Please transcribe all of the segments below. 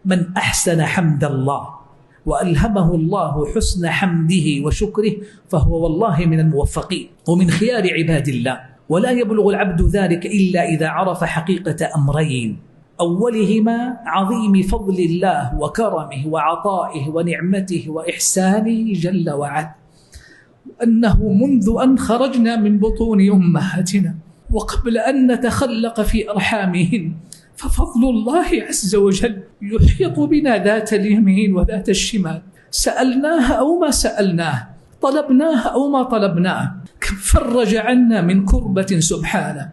من أحسن حمد الله وألهمه الله حسن حمده وشكره فهو والله من الموفقين ومن خيار عباد الله. ولا يبلغ العبد ذلك إلا إذا عرف حقيقة أمرين: أولهما عظيم فضل الله وكرمه وعطائه ونعمته وإحسانه جل وعلا، أنه منذ أن خرجنا من بطون أمهاتنا وقبل أن نتخلق في أرحامهن ففضل الله عز وجل يحيط بنا ذات اليمين وذات الشمال، سألناه أو ما سألناه، طلبناه أو ما طلبناه. كم فرج عنا من كربة سبحانه،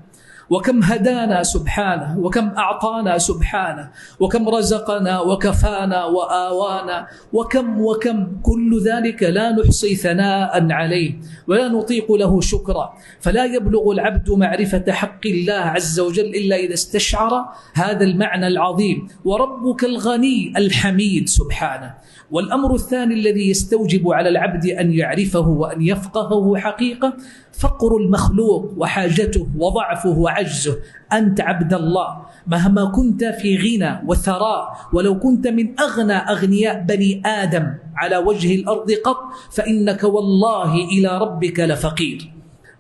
وكم هدانا سبحانه، وكم أعطانا سبحانه، وكم رزقنا وكفانا وآوانا، وكم كل ذلك لا نحصي ثناء عليه ولا نطيق له شكرا. فلا يبلغ العبد معرفة حق الله عز وجل إلا إذا استشعر هذا المعنى العظيم: وربك الغني الحميد سبحانه. والأمر الثاني الذي يستوجب على العبد أن يعرفه وأن يفقهه حقيقة: فقر المخلوق وحاجته وضعفه وعجزه. أنت عبد الله مهما كنت في غنى وثراء، ولو كنت من أغنى أغنياء بني آدم على وجه الأرض قط، فإنك والله إلى ربك لفقير،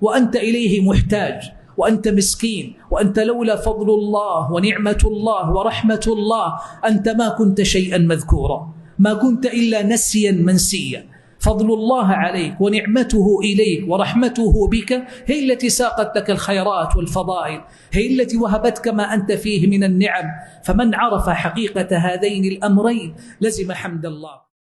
وأنت إليه محتاج، وأنت مسكين، وأنت لولا فضل الله ونعمة الله ورحمة الله أنت ما كنت شيئا مذكورا، ما كنت إلا نسيا منسيا. فضل الله عليك ونعمته إليك ورحمته بك هي التي ساقت لك الخيرات والفضائل، هي التي وهبتك ما أنت فيه من النعم. فمن عرف حقيقة هذين الأمرين لزم حمد الله.